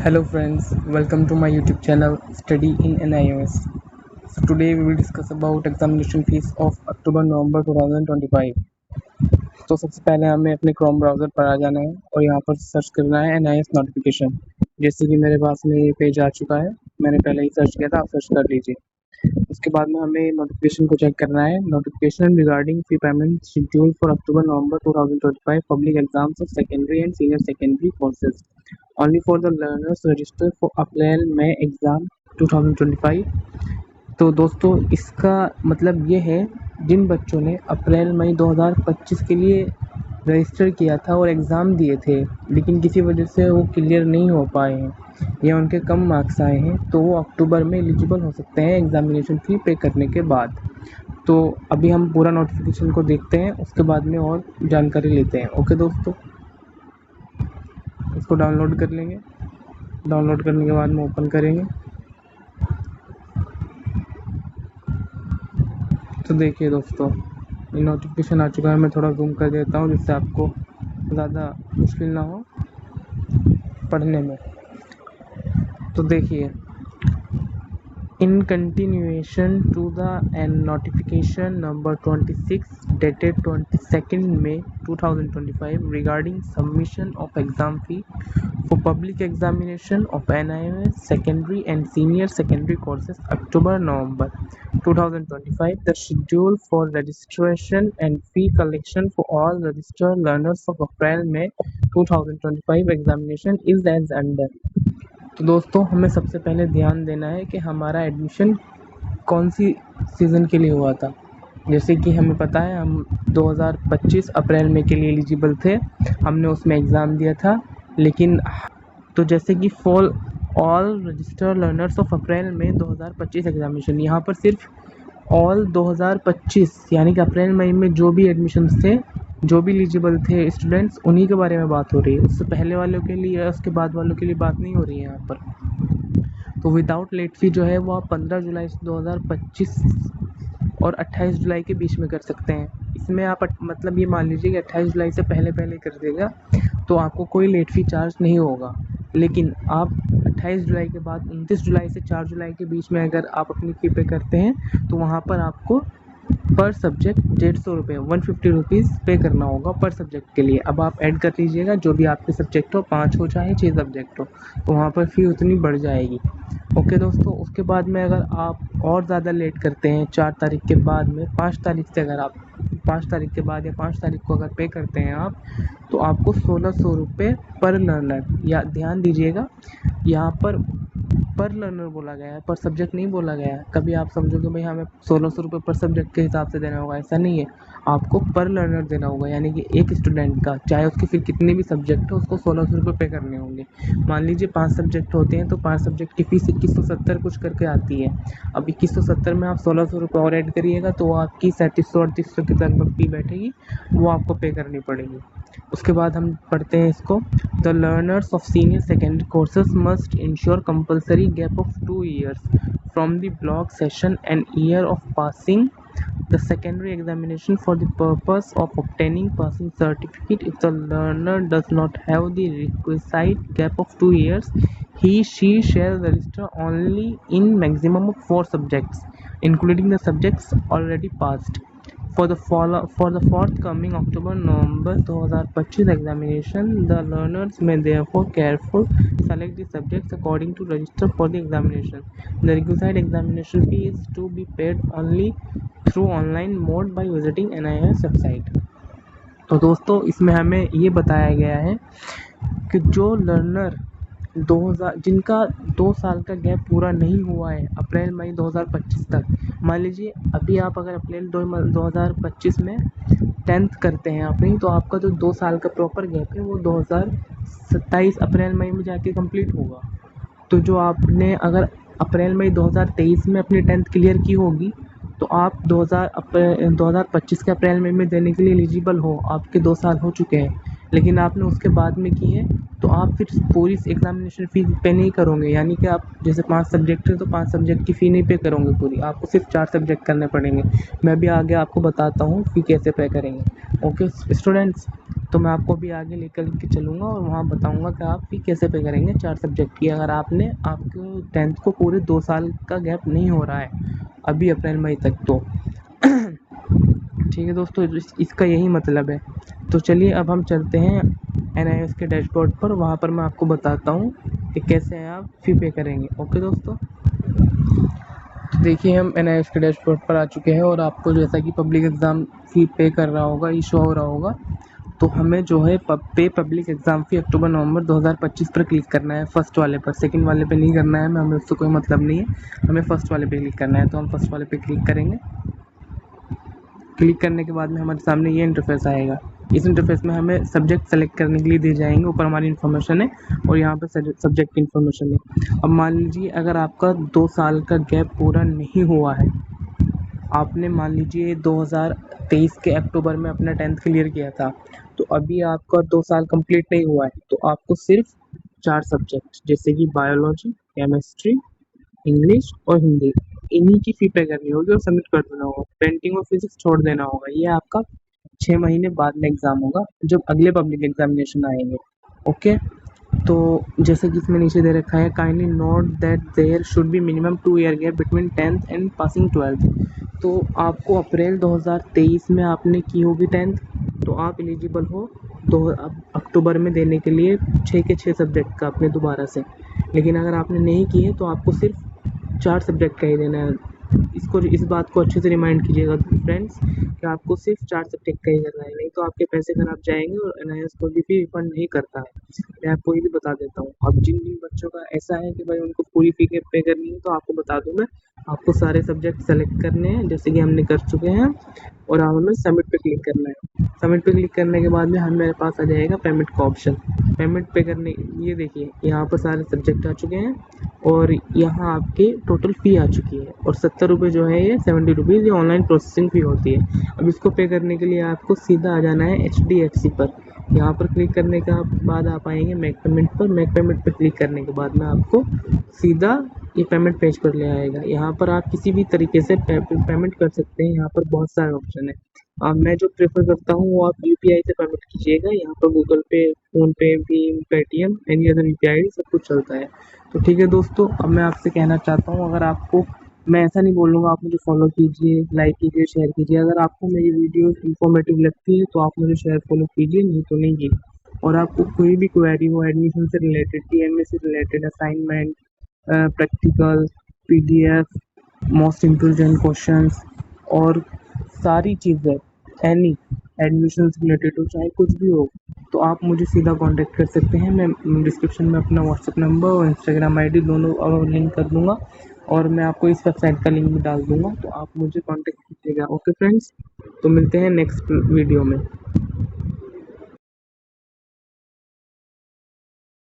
Hello friends, welcome to my YouTube channel Study in NIOS. So today we will discuss about examination fees of October-November 2025. तो सबसे पहले हमें अपने Chrome browser पर आ जाना है और यहाँ पर सर्च करना है NIS नोटिफिकेशन। जैसे कि मेरे पास में ये पेज आ चुका है, मैंने पहले ही सर्च किया था, आप सर्च कर लीजिए। उसके बाद में हमें नोटिफिकेशन को चेक करना है। Notification regarding fee payment schedule for October-November 2025 public exams of secondary and senior secondary courses only for the learners registered for April May exam 2025। तो दोस्तों इसका मतलब ये है जिन बच्चों ने अप्रैल मई 2025 के लिए रजिस्टर किया था और एग्ज़ाम दिए थे लेकिन किसी वजह से वो क्लियर नहीं हो पाए हैं या उनके कम मार्क्स आए हैं तो वो अक्टूबर में एलिजिबल हो सकते हैं एग्ज़ामिनेशन फ़ी पे करने के बाद। तो अभी हम पूरा नोटिफिकेशन को देखते हैं, उसके बाद में और जानकारी लेते हैं। ओके दोस्तों, इसको डाउनलोड कर लेंगे। डाउनलोड करने के बाद में ओपन करेंगे तो देखिए दोस्तों ये नोटिफिकेशन आ चुका है। मैं थोड़ा जूम कर देता हूँ जिससे आपको ज़्यादा मुश्किल ना हो पढ़ने में। तो देखिए, in continuation to the notification number 26 dated 22nd May 2025 regarding submission of exam fee for public examination of NIOS secondary and senior secondary courses October-November 2025, the schedule for registration and fee collection for all registered learners of April-May 2025 examination is as under। तो दोस्तों हमें सबसे पहले ध्यान देना है कि हमारा एडमिशन कौन सी सीज़न के लिए हुआ था। जैसे कि हमें पता है हम 2025 अप्रैल में के लिए एलिजिबल थे, हमने उसमें एग्ज़ाम दिया था। लेकिन तो जैसे कि for all registered learners of April में 2025 एग्ज़ामिनेशन, यहाँ पर सिर्फ ऑल 2025 यानी कि अप्रैल मई में जो भी एडमिशन्स थे, जो भी एलिजिबल थे स्टूडेंट्स, उन्हीं के बारे में बात हो रही है। उससे पहले वालों के लिए या उसके बाद वालों के लिए बात नहीं हो रही है यहाँ पर। तो विदाउट लेट फ़ी जो है वो आप 15 जुलाई 2025 और 28 जुलाई के बीच में कर सकते हैं। इसमें आप मतलब ये मान लीजिए कि 28 जुलाई से पहले कर देगा तो आपको कोई लेट फ़ी चार्ज नहीं होगा। लेकिन आप 28 जुलाई के बाद 29 जुलाई से 4 जुलाई के बीच में अगर आप अपनी फ़ी पे करते हैं तो वहाँ पर आपको पर सब्जेक्ट 150 रुपये 150 रुपीज़ पे करना होगा पर सब्जेक्ट के लिए। अब आप ऐड कर लीजिएगा जो भी आपके सब्जेक्ट हो, 5 हो चाहे 6 सब्जेक्ट हो, तो वहाँ पर फ़ी उतनी बढ़ जाएगी। ओके दोस्तों, उसके बाद में अगर आप और ज़्यादा लेट करते हैं 4 तारीख के बाद में, 5 तारीख से अगर आप 5 तारीख के बाद या 5 तारीख को अगर पे करते हैं आप, तो आपको 1600 रुपये पर लर्नर, या ध्यान दीजिएगा यहाँ पर लर्नर बोला गया है, पर सब्जेक्ट नहीं बोला गया है। कभी आप समझोगे भाई हमें 1600 रुपये पर सब्जेक्ट के हिसाब से देना होगा, ऐसा नहीं है। आपको पर लर्नर देना होगा, यानी कि एक स्टूडेंट का चाहे उसके फिर कितने भी सब्जेक्ट हो उसको 1600 रुपये पे करने होंगे। मान लीजिए 5 सब्जेक्ट होते हैं तो 5 सब्जेक्ट की फ़ीस 2170 कुछ करके आती है। अब 2170 में आप 1600 रुपये और ऐड करिएगा तो आपकी 3700-3800 की लगभग फ़ी बैठेगी, वो आपको पे करनी पड़ेगी। उसके बाद हम पढ़ते हैं इसको। The learners of senior secondary courses must ensure compulsory gap of 2 years from the block session and year of passing the secondary examination for the purpose of obtaining passing certificate. If the learner does not have the requisite gap of 2 years, she shall register only in maximum of 4 subjects including the subjects already passed. For the forthcoming October-November 2025 examination, the learners may therefore carefully select the subjects according to register for the examination. The requisite examination fee is to be paid only through online mode by visiting NIS website। तो दोस्तों इसमें हमें ये बताया गया है कि जो लर्नर 2000 जिनका 2 साल का गैप पूरा नहीं हुआ है अप्रैल मई 2025 तक, मान लीजिए अभी आप अगर अप्रैल 2025 में 10th करते हैं अपनी, तो आपका जो 2 साल का प्रॉपर गैप है वो 2027 अप्रैल मई में जाके कंप्लीट होगा। तो जो आपने अगर अप्रैल मई 2023 में अपनी 10th क्लियर की होगी तो आप 2025 के अप्रैल मई में देने के लिए एलिजिबल हो, आपके 2 साल हो चुके हैं। लेकिन आपने उसके बाद में की है तो आप फिर पूरी एग्ज़ामिनेशन फ़ी पे नहीं करोगे, यानी कि आप जैसे 5 सब्जेक्ट है तो 5 सब्जेक्ट की फ़ी नहीं पे करोगे पूरी, आपको सिर्फ 4 सब्जेक्ट करने पड़ेंगे। मैं भी आगे आपको बताता हूँ फ़ी कैसे पे करेंगे। ओके स्टूडेंट्स, तो मैं आपको भी आगे लेकर के चलूँगा और वहाँ बताऊँगा कि आप फ़ी कैसे पे करेंगे 4 सब्जेक्ट की, अगर आपके 10th को पूरे 2 साल का गैप नहीं हो रहा है अभी अप्रैल मई तक तो। ठीक है दोस्तों, इसका यही मतलब है। तो चलिए अब हम चलते हैं NIS के डैशबोर्ड पर, वहाँ पर मैं आपको बताता हूँ कि कैसे आप फ़ी पे करेंगे। ओके दोस्तों, तो देखिए हम NIS के डैशबोर्ड पर आ चुके हैं और आपको जैसा कि पब्लिक एग्ज़ाम फ़ी पे कर रहा होगा, ये शो हो रहा होगा। तो हमें जो है पे पब्लिक एग्ज़ाम फ़ी अक्टूबर नवंबर 2025 पर क्लिक करना है, फर्स्ट वाले पर। सेकंड वाले पे नहीं करना है, हमें उससे कोई मतलब नहीं है, हमें फर्स्ट वाले पे क्लिक करना है। तो हम फर्स्ट वाले पे क्लिक करेंगे। क्लिक करने के बाद में हमारे सामने ये इंटरफेस आएगा। इस इंटरफेस में हमें सब्जेक्ट सेलेक्ट करने के लिए दिए जाएंगे, ऊपर हमारी इन्फॉर्मेशन है और यहाँ पर सब्जेक्ट की इन्फॉर्मेशन है। अब मान लीजिए अगर आपका 2 साल का गैप पूरा नहीं हुआ है, आपने मान लीजिए 2023 के अक्टूबर में अपना 10th क्लियर किया था, तो अभी आपका 2 साल कंप्लीट नहीं हुआ है, तो आपको सिर्फ 4 सब्जेक्ट जैसे कि बायोलॉजी, केमिस्ट्री, इंग्लिश और हिंदी, इन्हीं की फ़ी पे करनी होगी और सबमिट कर देना होगा। पेंटिंग और फिजिक्स छोड़ देना होगा। ये आपका 6 महीने बाद में एग्ज़ाम होगा, जब अगले पब्लिक एग्जामिनेशन आएंगे। ओके, तो जैसे कि इसमें नीचे दे रखा है, kindly note that there should be minimum 2 year gap between 10th and passing 12th। तो आपको अप्रैल 2023 में आपने की होगी 10th, तो आप एलिजिबल हो अक्टूबर में देने के लिए 6 के 6 सब्जेक्ट का अपने दोबारा से। लेकिन अगर आपने नहीं की है तो आपको सिर्फ 4 सब्जेक्ट का ही देना है। इस बात को अच्छे से रिमाइंड कीजिएगा फ्रेंड्स कि आपको सिर्फ 4 सब्जेक्ट का ही करना है, नहीं तो आपके पैसे खराब जाएंगे और NIS कोई भी रिफंड नहीं करता है। मैं आपको ये भी बता देता हूँ। अब जिन जिन बच्चों का ऐसा है कि भाई उनको पूरी फ़ी पे करनी है, तो आपको बता दूँ मैं, आपको सारे सब्जेक्ट सेलेक्ट करने हैं जैसे कि हमने कर चुके हैं, और हमें सबमिट पे क्लिक करना है। सबमिट पे क्लिक करने के बाद में मेरे पास आ जाएगा पेमेंट का ऑप्शन। पेमेंट पे करने, ये देखिए यहाँ पर सारे सब्जेक्ट आ चुके हैं और यहाँ आपकी टोटल फ़ी आ चुकी है, और 70 रुपये जो है ये 70 रुपीज़ ये ऑनलाइन प्रोसेसिंग फ़ी होती है। अब इसको पे करने के लिए आपको सीधा आ जाना है HDFC पर। यहाँ पर क्लिक करने के बाद आप आएंगे मेक पेमेंट पर। मेक पेमेंट पर क्लिक करने के बाद में आपको सीधा ये पेमेंट पेज पर ले आएगा। यहाँ पर आप किसी भी तरीके से पेमेंट कर सकते हैं, यहाँ पर बहुत सारे ऑप्शन है। मैं जो प्रेफर करता हूँ वो आप UPI से पेमेंट कीजिएगा। यहाँ पर गूगल पे, PhonePe, Bhim, Paytm, any other UPI सब कुछ चलता है। तो ठीक है दोस्तों, अब मैं आपसे कहना चाहता हूँ, अगर आपको, मैं ऐसा नहीं बोलूँगा आप मुझे फॉलो कीजिए, लाइक कीजिए, शेयर कीजिए। अगर आपको मेरी वीडियो इन्फॉर्मेटिव लगती है तो आप मुझे शेयर फॉलो कीजिए, नहीं तो नहीं कीजिए। और आपको कोई भी क्वेरी हो एडमिशन से रिलेटेड, TMA से related, assignment, practical, PDF, most important questions और सारी चीज़ें, एनी एडमिशन से रिलेटेड हो, चाहे कुछ भी हो, तो आप मुझे सीधा कांटेक्ट कर सकते हैं। मैं डिस्क्रिप्शन में अपना व्हाट्सएप नंबर और Instagram ID दोनों लिंक कर दूँगा, और मैं आपको इस वेबसाइट का लिंक भी डाल दूँगा, तो आप मुझे कांटेक्ट कीजिएगा। ओके फ्रेंड्स, तो मिलते हैं नेक्स्ट वीडियो में।